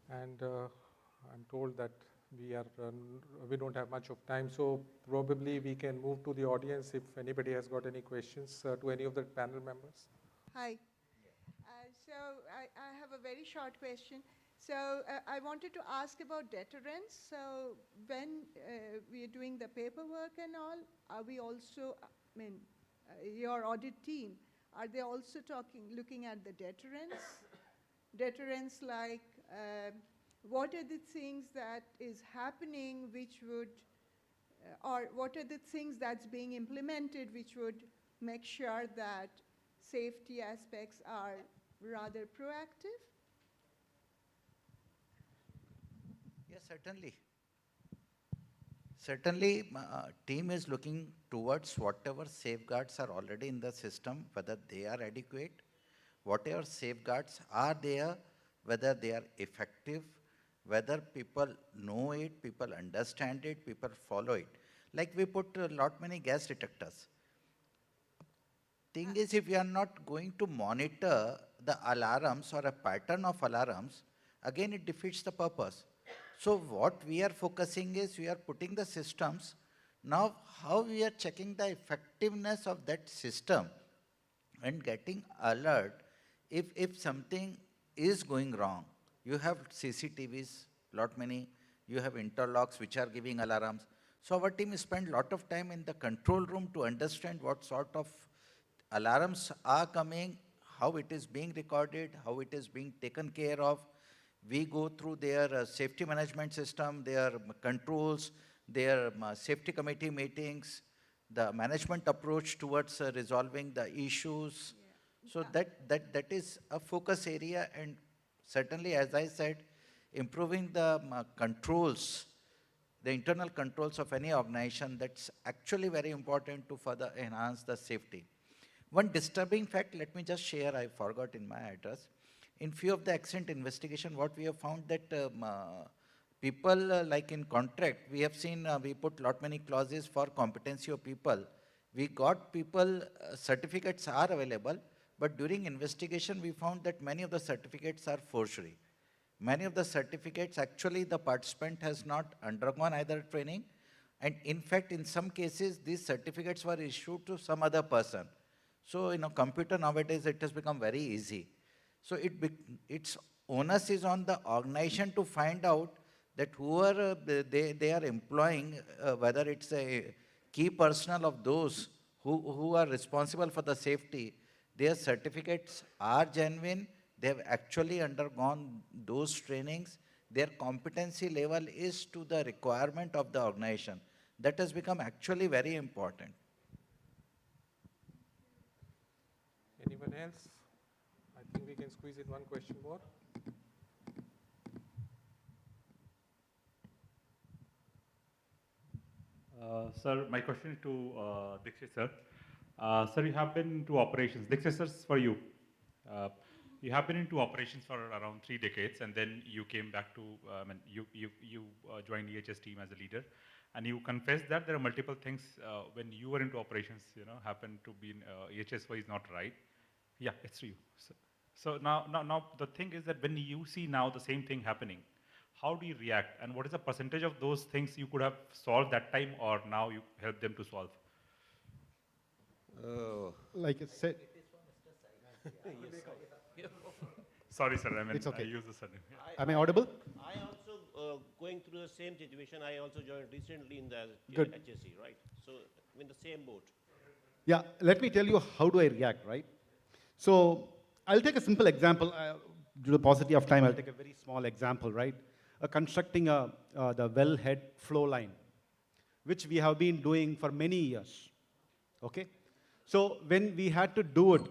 and I'm told that we don't have much of time, so probably we can move to the audience if anybody has got any questions to any of the panel members. Hi. So I have a very short question. So I wanted to ask about deterrence. So when we are doing the paperwork and all, are we also, your audit team, are they also looking at the deterrence? Deterrence like, what are the things that is happening which would, or what are the things that's being implemented which would make sure that safety aspects are rather proactive? Yes, certainly. Certainly, team is looking towards whatever safeguards are already in the system, whether they are adequate, whatever safeguards are there, whether they are effective, whether people know it, people understand it, people follow it. Like we put a lot many gas detectors. Thing is, if we are not going to monitor the alarms or a pattern of alarms, again it defeats the purpose. So what we are focusing is we are putting the systems. Now how we are checking the effectiveness of that system and getting alert if something is going wrong. You have CCTVs, lot many, you have interlocks which are giving alarms. So our team spent a lot of time in the control room to understand what sort of alarms are coming, how it is being recorded, how it is being taken care of. We go through their safety management system, their controls, their safety committee meetings, the management approach towards resolving the issues. Yeah. So that is a focus area, and certainly, as I said, improving the controls, the internal controls of any organization, that's actually very important to further enhance the safety. One disturbing fact, let me just share, I forgot in my address. In few of the accident investigation, what we have found that people like in contract, we have seen, we put lot many clauses for competency of people. We got people, certificates are available, but during investigation, we found that many of the certificates are forgery. Many of the certificates, actually the participant has not undergone either training, and in fact, in some cases, these certificates were issued to some other person. So, computer nowadays, it has become very easy. So its onus is on the organization to find out that whoever they are employing, whether it's a key personnel of those who are responsible for the safety, their certificates are genuine, they have actually undergone those trainings, their competency level is to the requirement of the organization. That has become actually very important. Anyone else? I think we can squeeze in one question more. Sir, my question is to Dixit sir. Sir, you have been into operations. Dixit sir, for you. You have been into operations for around 3 decades, and then you came back to, you joined EHS team as a leader, and you confessed that there are multiple things when you were into operations, happened to be in EHS is not right. Yeah, it's you. So now the thing is that when you see now the same thing happening, how do you react, and what is the percentage of those things you could have solved that time, or now you help them to solve? Like I said, Sorry, sir. It's okay. I use the surname. am I audible? I also going through the same situation. I also joined recently in the Good. HSE, right? So in the same boat. Yeah, let me tell you how do I react, right? So I'll take a simple example. Due to the paucity of time, I'll take a very small example, right? Constructing the wellhead flow line, which we have been doing for many years, okay? So when we had to do it,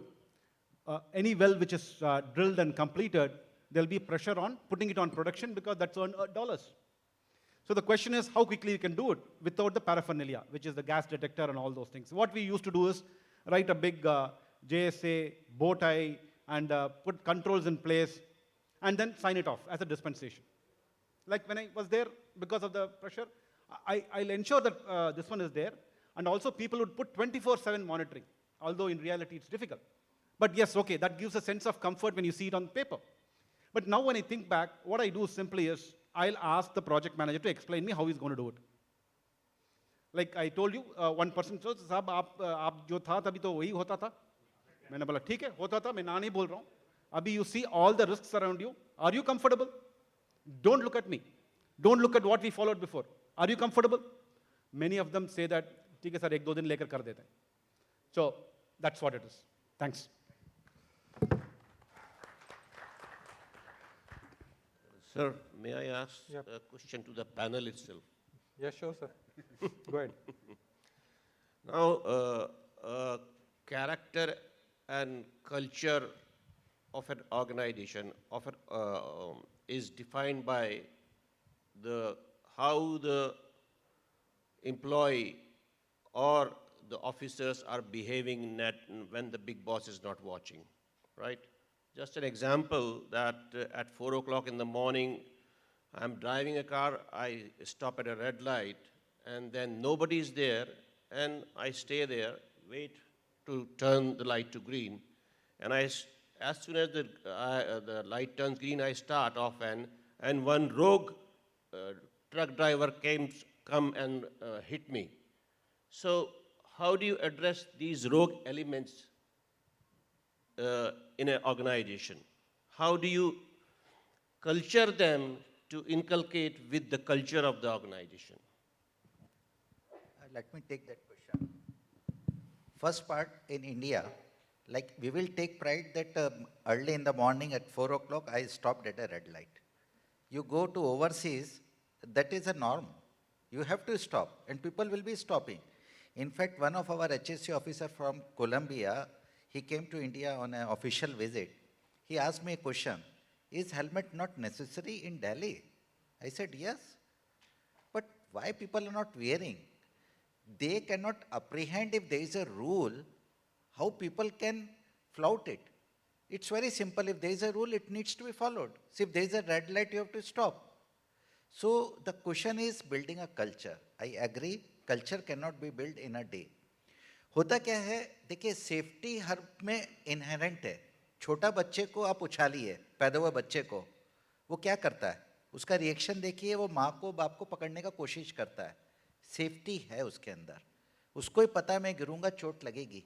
any well which is drilled and completed, there'll be pressure on putting it on production because that's on dollars. So the question is how quickly you can do it without the paraphernalia, which is the gas detector and all those things. What we used to do is write a big JSA, bow tie, and put controls in place, and then sign it off as a dispensation. Like when I was there, because of the pressure, I'll ensure that this one is there, and also people would put 24/7 monitoring, although in reality it's difficult. But yes, okay, that gives a sense of comfort when you see it on paper. But now when I think back, what I do simply is, I'll ask the project manager to explain me how he's going to do it. Like I told you, one person, so साहब आप जो था तभी तो वही होता था. मैंने बोला ठीक है होता था, मैं ना नहीं बोल रहा हूँ. अभी you see all the risks around you. Are you comfortable? Don't look at me. Don't look at what we followed before. Are you comfortable? Many of them say that ठीक है सर एक दो दिन लेकर कर देते हैं. So that's what it is. Thanks. Sir, may I ask Yep. a question to the panel itself? Yeah, sure, sir. Go ahead. Now, character and culture of an organization is defined by how the employee or the officers are behaving when the big boss is not watching, right? Just an example that at 4 o'clock in the morning, I'm driving a car, I stop at a red light, and then nobody is there, and I stay there, wait to turn the light to green, and as soon as the light turns green, I start off, and one rogue truck driver come and hit me. So how do you address these rogue elements in an organization? How do you culture them to inculcate with the culture of the organization? Let me take that question. First part, in India, like we will take pride that early in the morning at 4 o'clock, I stopped at a red light. You go to overseas, that is a norm. You have to stop, and people will be stopping. In fact, one of our HSC officer from Colombia, he came to India on an official visit. He asked me a question, is helmet not necessary in Delhi? I said, yes. But why people are not wearing? They cannot apprehend if there is a rule, how people can flout it. It's very simple. If there is a rule, it needs to be followed. So if there is a red light, you have to stop. So the question is building a culture. I agree, culture cannot be built in a day. होता क्या है, देखिए safety हर में inherent है. छोटा बच्चे को आप उछालिए, पैदा हुए बच्चे को, वो क्या करता है? उसका रिएक्शन देखिए, वो माँ को बाप को पकड़ने का कोशिश करता है. सेफ्टी है उसके अंदर, उसको ही पता है मैं गिरूंगा चोट लगेगी.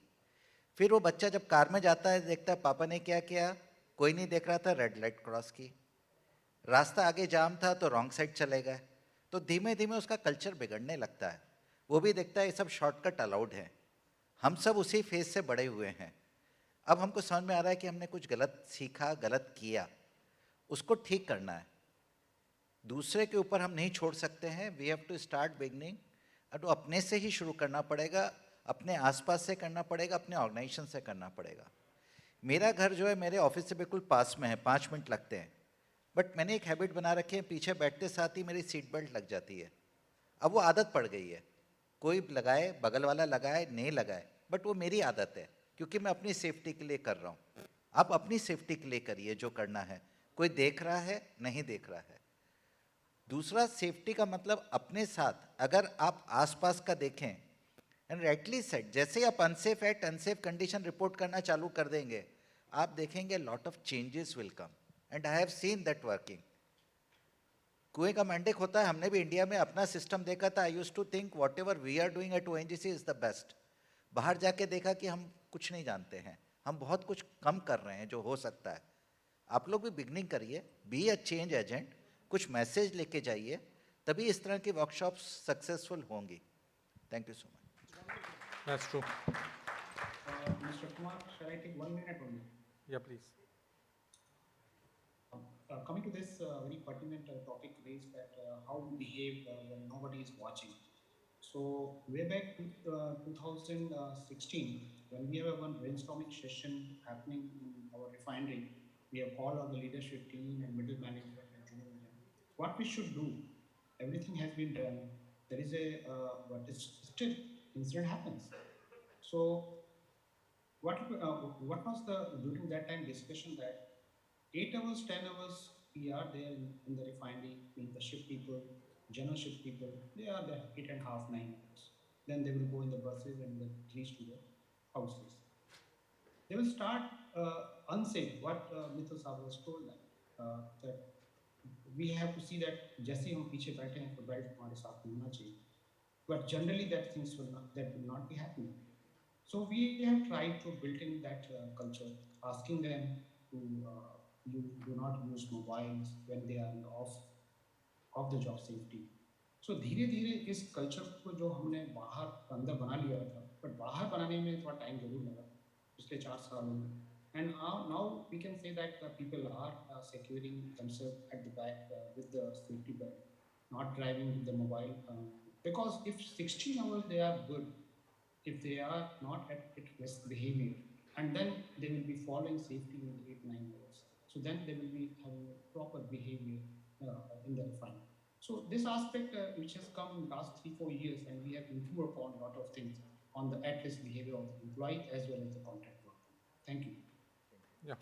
फिर वो बच्चा जब कार में जाता है, देखता है पापा ने क्या किया, कोई नहीं देख रहा था, रेड लाइट क्रॉस की, रास्ता आगे जाम था तो रॉन्ग साइड चले गए, तो धीमे धीमे उसका कल्चर बिगड़ने लगता है. वो भी देखता है ये सब शॉर्टकट अलाउड है. हम सब उसी फेज से बड़े हुए हैं. अब हमको समझ में आ रहा है कि हमने कुछ गलत सीखा, गलत किया, उसको ठीक करना है. दूसरे के ऊपर हम नहीं छोड़ सकते हैं. We have to start beginning. तो अपने से ही शुरू करना पड़ेगा, अपने आसपास से करना पड़ेगा, अपने ऑर्गेनाइजेशन से करना पड़ेगा. मेरा घर जो है मेरे ऑफिस से बिल्कुल पास में है, 5 मिनट लगते हैं. बट मैंने एक हैबिट बना रखी है, पीछे बैठते साथ ही मेरी सीट बेल्ट लग जाती है. अब वो आदत पड़ गई है. कोई लगाए, बगल वाला लगाए, नहीं लगाए, बट वो मेरी आदत है, क्योंकि मैं अपनी सेफ्टी के लिए कर रहा हूँ. आप अपनी सेफ्टी के लिए करिए जो करना है. कोई देख रहा है, नहीं देख रहा है. दूसरा, सेफ्टी का मतलब अपने साथ, अगर आप आसपास का देखें, एंड राइटली सेड, जैसे ही आप unsafe act, unsafe condition report करना चालू कर देंगे, आप देखेंगे lot of changes will come, and I have seen that working. कुएं का मैंडेक होता है, हमने भी इंडिया में अपना सिस्टम देखा था. I used to think whatever we are doing at ONGC is the best. बाहर जाके देखा कि हम कुछ नहीं जानते हैं, हम बहुत कुछ कम कर रहे हैं जो हो सकता है. आप लोग भी बिगनिंग करिए, बी अ चेंज एजेंट, कुछ मैसेज लेके जाइए, तभी इस तरह की वर्कशॉप्स सक्सेसफुल होंगी. Thank you so much. That's true. Mr. Kumar, shall I take 1 minute only? Yeah, please. Coming to this very pertinent topic raised, that how we behave when nobody is watching. So way back to 2016, when we have one brainstorming session happening in our refinery, we have called all the leadership team and middle management and junior management. What we should do, everything has been done. There is but still incident happens. So what was during that time discussion that 8 hours, 10 hours, we are there in the refinery, being the shift people, general shift people, they are there 8.5, 9 hours. Then they will go in the buses and then reach to the houses. They will start unsafe, what Mithil Sahab was told that. that we have to see that जैसे हम पीछे बैठे हैं तो belt हमारे साथ में होना चाहिए. But generally that things that will not be happening. So we have tried to build in that culture, asking them to you do not use mobiles when they are off the job safety. So धीरे धीरे इस culture को जो हमने बाहर अंदर बना लिया था, but बाहर बनाने में थोड़ा टाइम जरूर लगा पिछले 4 सालों में. And now we can say that people are securing themselves at the back with the safety belt, not driving with the mobile. Because if 16 hours they are good, if they are not at risk behavior, and then they will be following safety in 8-9 hours. So then they will be having proper behavior in the fund. So this aspect which has come in the last 3-4 years, and we have improved upon a lot of things on the at-risk behavior of the employee as well as the contract worker. Thank you. Yeah,